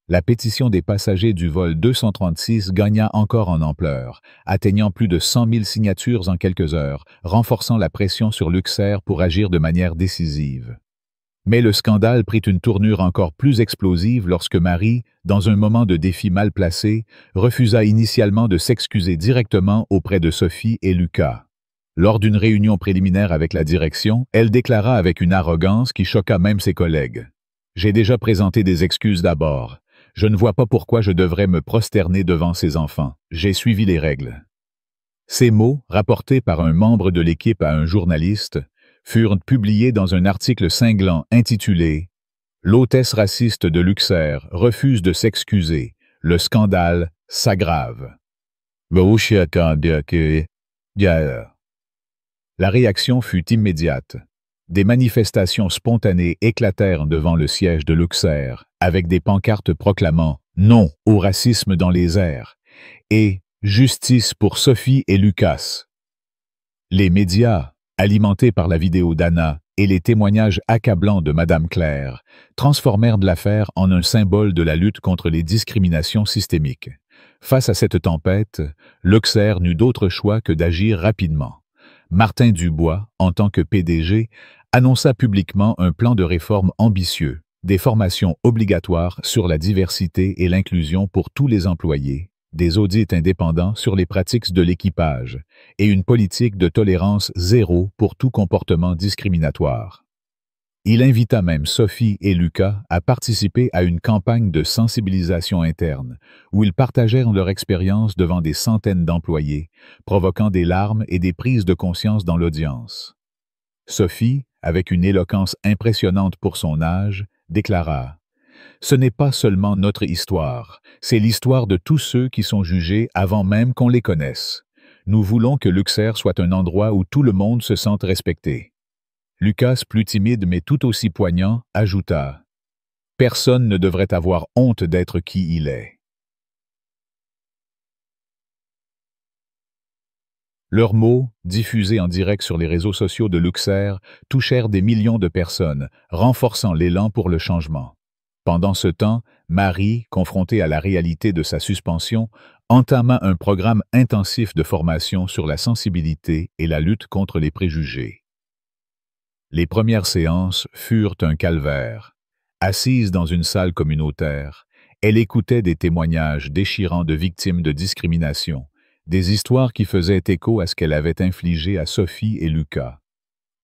La pétition des passagers du vol 236 gagna encore en ampleur, atteignant plus de 100 000 signatures en quelques heures, renforçant la pression sur Luxair pour agir de manière décisive. Mais le scandale prit une tournure encore plus explosive lorsque Marie, dans un moment de défi mal placé, refusa initialement de s'excuser directement auprès de Sophie et Lucas. Lors d'une réunion préliminaire avec la direction, elle déclara avec une arrogance qui choqua même ses collègues. « J'ai déjà présenté des excuses d'abord. Je ne vois pas pourquoi je devrais me prosterner devant ces enfants. J'ai suivi les règles. » Ces mots, rapportés par un membre de l'équipe à un journaliste, furent publiés dans un article cinglant intitulé « L'hôtesse raciste de Luxair refuse de s'excuser. Le scandale s'aggrave. » La réaction fut immédiate. Des manifestations spontanées éclatèrent devant le siège de Luxair, avec des pancartes proclamant « Non au racisme dans les airs » et « Justice pour Sophie et Lucas ». Les médias, alimentés par la vidéo d'Anna et les témoignages accablants de Madame Claire, transformèrent l'affaire en un symbole de la lutte contre les discriminations systémiques. Face à cette tempête, Luxair n'eut d'autre choix que d'agir rapidement. Martin Dubois, en tant que PDG, annonça publiquement un plan de réforme ambitieux, des formations obligatoires sur la diversité et l'inclusion pour tous les employés, des audits indépendants sur les pratiques de l'équipage et une politique de tolérance zéro pour tout comportement discriminatoire. Il invita même Sophie et Lucas à participer à une campagne de sensibilisation interne, où ils partagèrent leur expérience devant des centaines d'employés, provoquant des larmes et des prises de conscience dans l'audience. Sophie, avec une éloquence impressionnante pour son âge, déclara « Ce n'est pas seulement notre histoire, c'est l'histoire de tous ceux qui sont jugés avant même qu'on les connaisse. Nous voulons que Luxair soit un endroit où tout le monde se sente respecté. » Lucas, plus timide mais tout aussi poignant, ajouta « Personne ne devrait avoir honte d'être qui il est. » Leurs mots, diffusés en direct sur les réseaux sociaux de Luxair, touchèrent des millions de personnes, renforçant l'élan pour le changement. Pendant ce temps, Marie, confrontée à la réalité de sa suspension, entama un programme intensif de formation sur la sensibilité et la lutte contre les préjugés. Les premières séances furent un calvaire. Assise dans une salle communautaire, elle écoutait des témoignages déchirants de victimes de discrimination, des histoires qui faisaient écho à ce qu'elle avait infligé à Sophie et Lucas.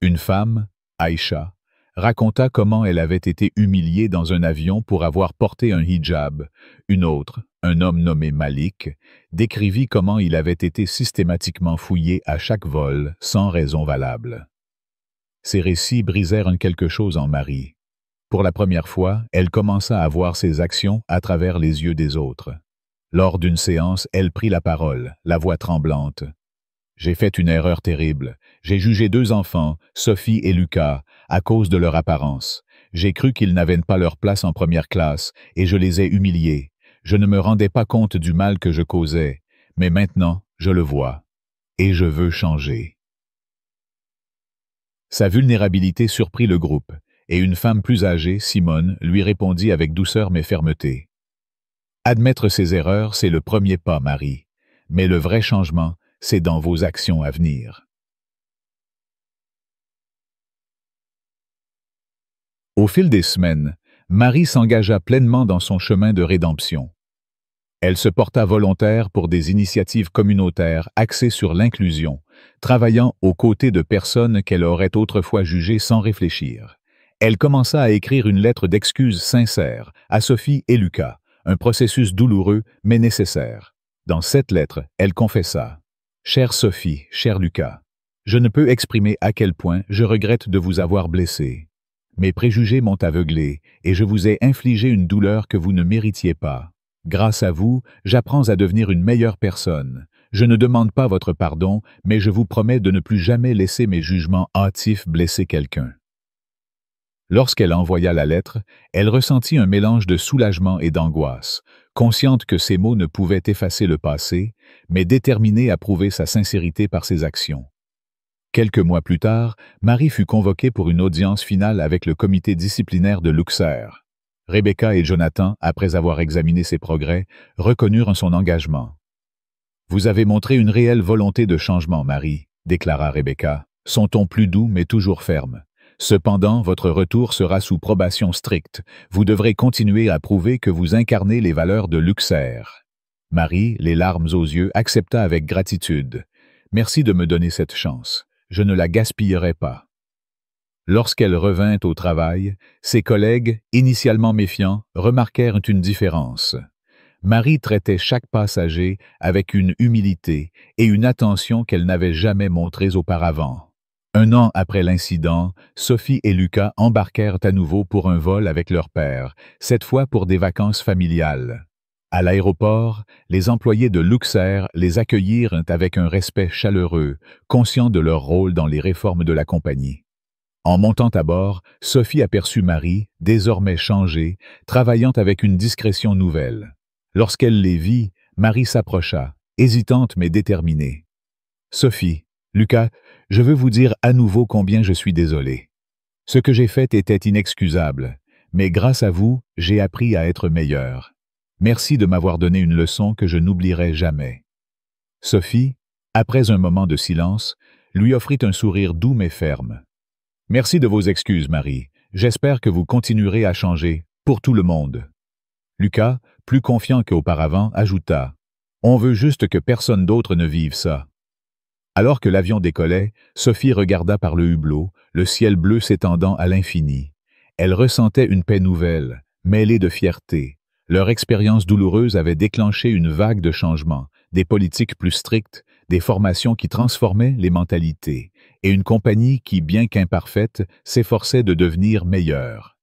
Une femme, Aïcha, raconta comment elle avait été humiliée dans un avion pour avoir porté un hijab. Une autre, un homme nommé Malik, décrivit comment il avait été systématiquement fouillé à chaque vol sans raison valable. Ces récits brisèrent quelque chose en Marie. Pour la première fois, elle commença à voir ses actions à travers les yeux des autres. Lors d'une séance, elle prit la parole, la voix tremblante. « J'ai fait une erreur terrible. J'ai jugé 2 enfants, Sophie et Lucas, à cause de leur apparence. J'ai cru qu'ils n'avaient pas leur place en première classe et je les ai humiliés. Je ne me rendais pas compte du mal que je causais, mais maintenant, je le vois. Et je veux changer. » Sa vulnérabilité surprit le groupe, et une femme plus âgée, Simone, lui répondit avec douceur mais fermeté. « Admettre ses erreurs, c'est le premier pas, Marie. Mais le vrai changement, c'est dans vos actions à venir. » Au fil des semaines, Marie s'engagea pleinement dans son chemin de rédemption. Elle se porta volontaire pour des initiatives communautaires axées sur l'inclusion, travaillant aux côtés de personnes qu'elle aurait autrefois jugées sans réfléchir. Elle commença à écrire une lettre d'excuses sincère à Sophie et Lucas, un processus douloureux mais nécessaire. Dans cette lettre, elle confessa « Chère Sophie, cher Lucas, je ne peux exprimer à quel point je regrette de vous avoir blessé. Mes préjugés m'ont aveuglé et je vous ai infligé une douleur que vous ne méritiez pas. Grâce à vous, j'apprends à devenir une meilleure personne. Je ne demande pas votre pardon, mais je vous promets de ne plus jamais laisser mes jugements hâtifs blesser quelqu'un. » Lorsqu'elle envoya la lettre, elle ressentit un mélange de soulagement et d'angoisse, consciente que ces mots ne pouvaient effacer le passé, mais déterminée à prouver sa sincérité par ses actions. Quelques mois plus tard, Marie fut convoquée pour une audience finale avec le comité disciplinaire de Luxair. Rebecca et Jonathan, après avoir examiné ses progrès, reconnurent son engagement. « Vous avez montré une réelle volonté de changement, Marie, » déclara Rebecca, son ton plus doux mais toujours ferme. « Cependant, votre retour sera sous probation stricte. Vous devrez continuer à prouver que vous incarnez les valeurs de Luxair. » Marie, les larmes aux yeux, accepta avec gratitude. « Merci de me donner cette chance. Je ne la gaspillerai pas. » Lorsqu'elle revint au travail, ses collègues, initialement méfiants, remarquèrent une différence. Marie traitait chaque passager avec une humilité et une attention qu'elle n'avait jamais montrées auparavant. 1 an après l'incident, Sophie et Lucas embarquèrent à nouveau pour un vol avec leur père, cette fois pour des vacances familiales. À l'aéroport, les employés de Luxair les accueillirent avec un respect chaleureux, conscients de leur rôle dans les réformes de la compagnie. En montant à bord, Sophie aperçut Marie, désormais changée, travaillant avec une discrétion nouvelle. Lorsqu'elle les vit, Marie s'approcha, hésitante mais déterminée. « Sophie, Lucas, je veux vous dire à nouveau combien je suis désolée. Ce que j'ai fait était inexcusable, mais grâce à vous, j'ai appris à être meilleure. Merci de m'avoir donné une leçon que je n'oublierai jamais. » Sophie, après un moment de silence, lui offrit un sourire doux mais ferme. « Merci de vos excuses, Marie. J'espère que vous continuerez à changer, pour tout le monde. » Lucas, plus confiant qu'auparavant, ajouta « On veut juste que personne d'autre ne vive ça. » Alors que l'avion décollait, Sophie regarda par le hublot, le ciel bleu s'étendant à l'infini. Elle ressentait une paix nouvelle, mêlée de fierté. Leur expérience douloureuse avait déclenché une vague de changements, des politiques plus strictes, des formations qui transformaient les mentalités, et une compagnie qui, bien qu'imparfaite, s'efforçait de devenir meilleure.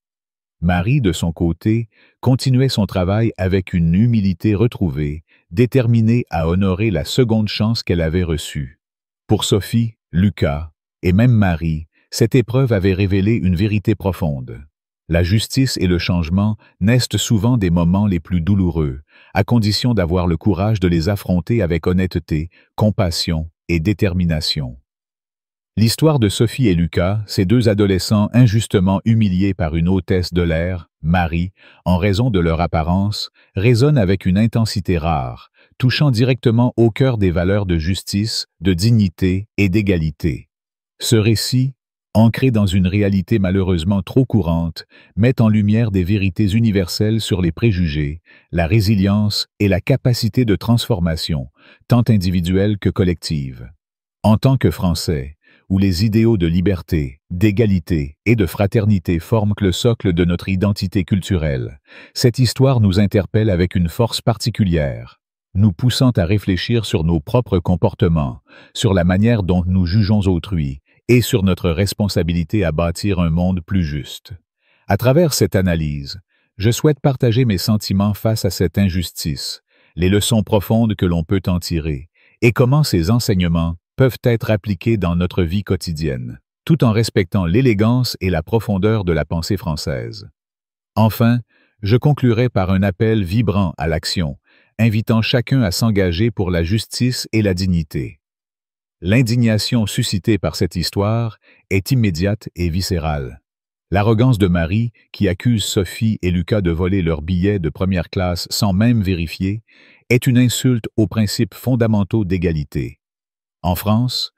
Marie, de son côté, continuait son travail avec une humilité retrouvée, déterminée à honorer la seconde chance qu'elle avait reçue. Pour Sophie, Lucas et même Marie, cette épreuve avait révélé une vérité profonde. La justice et le changement naissent souvent des moments les plus douloureux, à condition d'avoir le courage de les affronter avec honnêteté, compassion et détermination. L'histoire de Sophie et Lucas, ces deux adolescents injustement humiliés par une hôtesse de l'air, Marie, en raison de leur apparence, résonne avec une intensité rare, touchant directement au cœur des valeurs de justice, de dignité et d'égalité. Ce récit, ancré dans une réalité malheureusement trop courante, met en lumière des vérités universelles sur les préjugés, la résilience et la capacité de transformation, tant individuelle que collective. En tant que Français, où les idéaux de liberté, d'égalité et de fraternité forment le socle de notre identité culturelle, cette histoire nous interpelle avec une force particulière, nous poussant à réfléchir sur nos propres comportements, sur la manière dont nous jugeons autrui et sur notre responsabilité à bâtir un monde plus juste. À travers cette analyse, je souhaite partager mes sentiments face à cette injustice, les leçons profondes que l'on peut en tirer, et comment ces enseignements peuvent être appliqués dans notre vie quotidienne, tout en respectant l'élégance et la profondeur de la pensée française. Enfin, je conclurai par un appel vibrant à l'action, invitant chacun à s'engager pour la justice et la dignité. L'indignation suscitée par cette histoire est immédiate et viscérale. L'arrogance de Marie, qui accuse Sophie et Lucas de voler leurs billets de première classe sans même vérifier, est une insulte aux principes fondamentaux d'égalité. En France,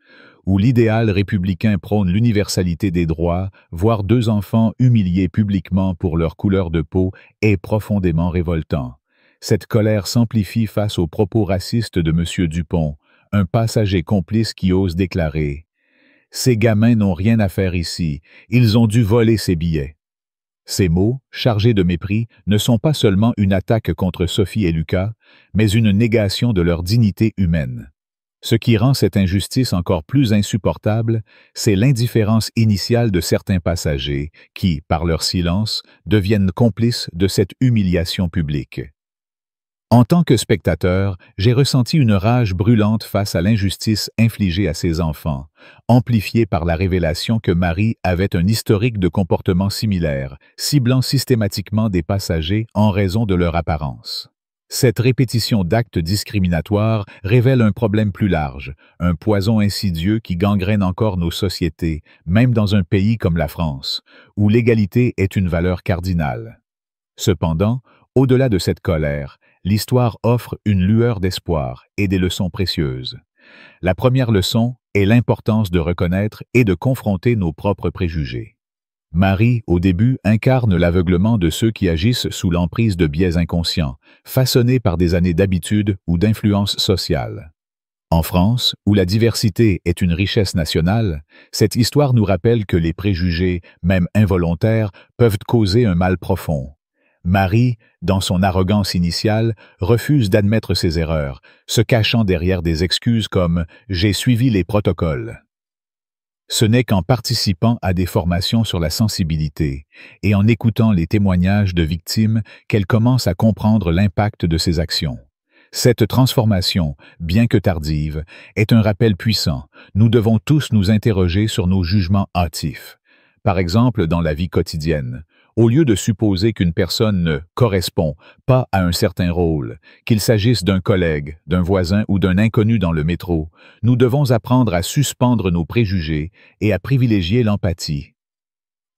où l'idéal républicain prône l'universalité des droits, voir deux enfants humiliés publiquement pour leur couleur de peau est profondément révoltant. Cette colère s'amplifie face aux propos racistes de M. Dupont, un passager complice qui ose déclarer « Ces gamins n'ont rien à faire ici, ils ont dû voler ces billets ». Ces mots, chargés de mépris, ne sont pas seulement une attaque contre Sophie et Lucas, mais une négation de leur dignité humaine. Ce qui rend cette injustice encore plus insupportable, c'est l'indifférence initiale de certains passagers qui, par leur silence, deviennent complices de cette humiliation publique. En tant que spectateur, j'ai ressenti une rage brûlante face à l'injustice infligée à ses enfants, amplifiée par la révélation que Marie avait un historique de comportement similaire, ciblant systématiquement des passagers en raison de leur apparence. Cette répétition d'actes discriminatoires révèle un problème plus large, un poison insidieux qui gangrène encore nos sociétés, même dans un pays comme la France, où l'égalité est une valeur cardinale. Cependant, au-delà de cette colère, l'histoire offre une lueur d'espoir et des leçons précieuses. La première leçon est l'importance de reconnaître et de confronter nos propres préjugés. Marie, au début, incarne l'aveuglement de ceux qui agissent sous l'emprise de biais inconscients, façonnés par des années d'habitude ou d'influence sociale. En France, où la diversité est une richesse nationale, cette histoire nous rappelle que les préjugés, même involontaires, peuvent causer un mal profond. Marie, dans son arrogance initiale, refuse d'admettre ses erreurs, se cachant derrière des excuses comme « j'ai suivi les protocoles ». Ce n'est qu'en participant à des formations sur la sensibilité et en écoutant les témoignages de victimes qu'elle commence à comprendre l'impact de ses actions. Cette transformation, bien que tardive, est un rappel puissant. Nous devons tous nous interroger sur nos jugements hâtifs. Par exemple, dans la vie quotidienne, au lieu de supposer qu'une personne ne correspond pas à un certain rôle, qu'il s'agisse d'un collègue, d'un voisin ou d'un inconnu dans le métro, nous devons apprendre à suspendre nos préjugés et à privilégier l'empathie.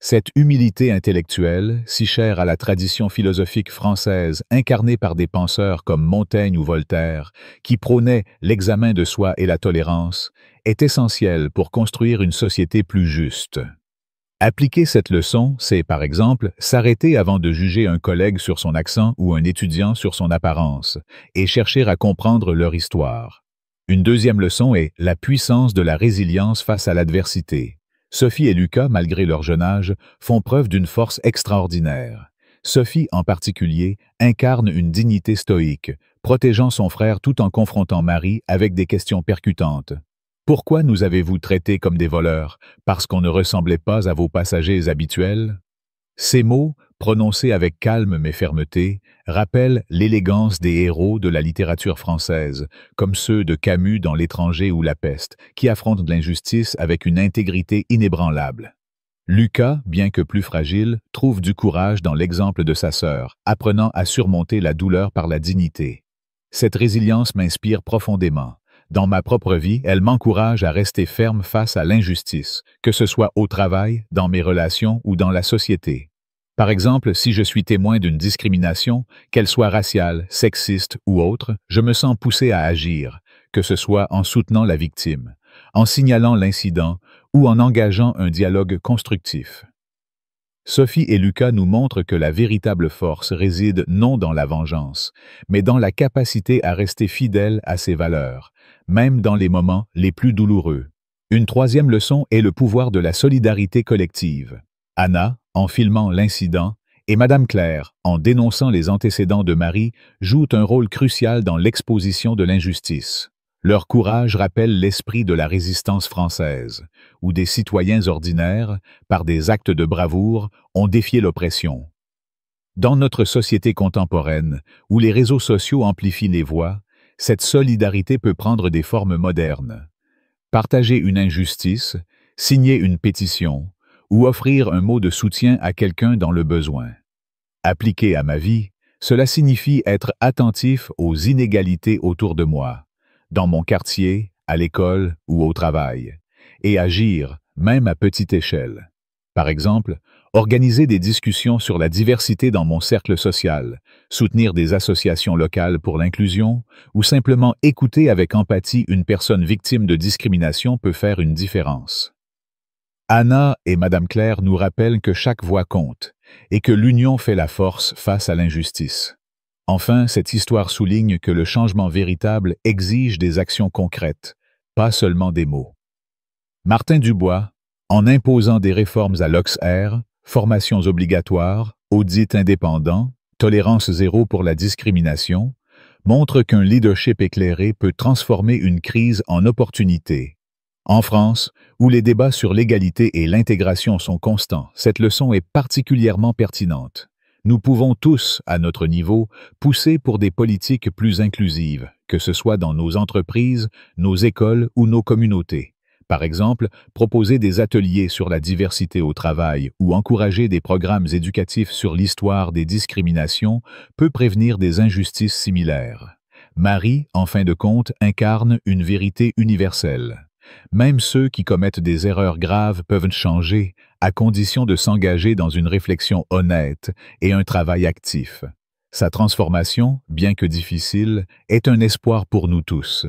Cette humilité intellectuelle, si chère à la tradition philosophique française incarnée par des penseurs comme Montaigne ou Voltaire, qui prônaient l'examen de soi et la tolérance, est essentielle pour construire une société plus juste. Appliquer cette leçon, c'est, par exemple, s'arrêter avant de juger un collègue sur son accent ou un étudiant sur son apparence, et chercher à comprendre leur histoire. Une deuxième leçon est la puissance de la résilience face à l'adversité. Sophie et Lucas, malgré leur jeune âge, font preuve d'une force extraordinaire. Sophie, en particulier, incarne une dignité stoïque, protégeant son frère tout en confrontant Marie avec des questions percutantes. Pourquoi nous avez-vous traités comme des voleurs? Parce qu'on ne ressemblait pas à vos passagers habituels? Ces mots, prononcés avec calme mais fermeté, rappellent l'élégance des héros de la littérature française, comme ceux de Camus dans L'Étranger ou La Peste, qui affrontent l'injustice avec une intégrité inébranlable. Lucas, bien que plus fragile, trouve du courage dans l'exemple de sa sœur, apprenant à surmonter la douleur par la dignité. Cette résilience m'inspire profondément. Dans ma propre vie, elles m'encouragent à rester ferme face à l'injustice, que ce soit au travail, dans mes relations ou dans la société. Par exemple, si je suis témoin d'une discrimination, qu'elle soit raciale, sexiste ou autre, je me sens poussé à agir, que ce soit en soutenant la victime, en signalant l'incident ou en engageant un dialogue constructif. Sophie et Lucas nous montrent que la véritable force réside non dans la vengeance, mais dans la capacité à rester fidèle à ses valeurs, même dans les moments les plus douloureux. Une troisième leçon est le pouvoir de la solidarité collective. Anna, en filmant l'incident, et Madame Claire, en dénonçant les antécédents de Marie, jouent un rôle crucial dans l'exposition de l'injustice. Leur courage rappelle l'esprit de la résistance française, où des citoyens ordinaires, par des actes de bravoure, ont défié l'oppression. Dans notre société contemporaine, où les réseaux sociaux amplifient les voix, cette solidarité peut prendre des formes modernes. Partager une injustice, signer une pétition, ou offrir un mot de soutien à quelqu'un dans le besoin. Appliqué à ma vie, cela signifie être attentif aux inégalités autour de moi, dans mon quartier, à l'école ou au travail, et agir, même à petite échelle. Par exemple, organiser des discussions sur la diversité dans mon cercle social, soutenir des associations locales pour l'inclusion, ou simplement écouter avec empathie une personne victime de discrimination peut faire une différence. Anna et Madame Claire nous rappellent que chaque voix compte et que l'union fait la force face à l'injustice. Enfin, cette histoire souligne que le changement véritable exige des actions concrètes, pas seulement des mots. Martin Dubois, en imposant des réformes à l'Auxerre, formations obligatoires, audits indépendants, tolérance zéro pour la discrimination, montre qu'un leadership éclairé peut transformer une crise en opportunité. En France, où les débats sur l'égalité et l'intégration sont constants, cette leçon est particulièrement pertinente. Nous pouvons tous, à notre niveau, pousser pour des politiques plus inclusives, que ce soit dans nos entreprises, nos écoles ou nos communautés. Par exemple, proposer des ateliers sur la diversité au travail ou encourager des programmes éducatifs sur l'histoire des discriminations peut prévenir des injustices similaires. Marie, en fin de compte, incarne une vérité universelle. Même ceux qui commettent des erreurs graves peuvent changer, à condition de s'engager dans une réflexion honnête et un travail actif. Sa transformation, bien que difficile, est un espoir pour nous tous.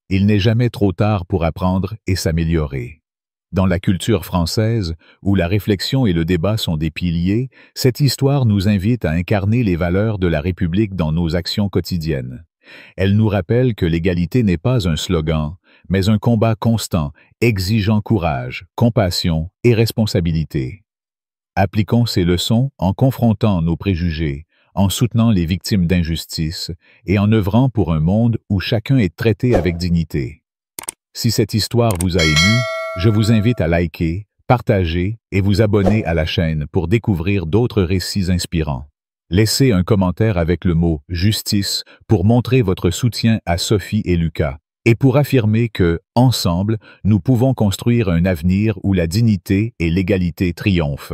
Il n'est jamais trop tard pour apprendre et s'améliorer. Dans la culture française, où la réflexion et le débat sont des piliers, cette histoire nous invite à incarner les valeurs de la République dans nos actions quotidiennes. Elle nous rappelle que l'égalité n'est pas un slogan, mais un combat constant, exigeant courage, compassion et responsabilité. Appliquons ces leçons en confrontant nos préjugés, en soutenant les victimes d'injustice et en œuvrant pour un monde où chacun est traité avec dignité. Si cette histoire vous a ému, je vous invite à liker, partager et vous abonner à la chaîne pour découvrir d'autres récits inspirants. Laissez un commentaire avec le mot « justice » pour montrer votre soutien à Sophie et Lucas, et pour affirmer que, ensemble, nous pouvons construire un avenir où la dignité et l'égalité triomphent.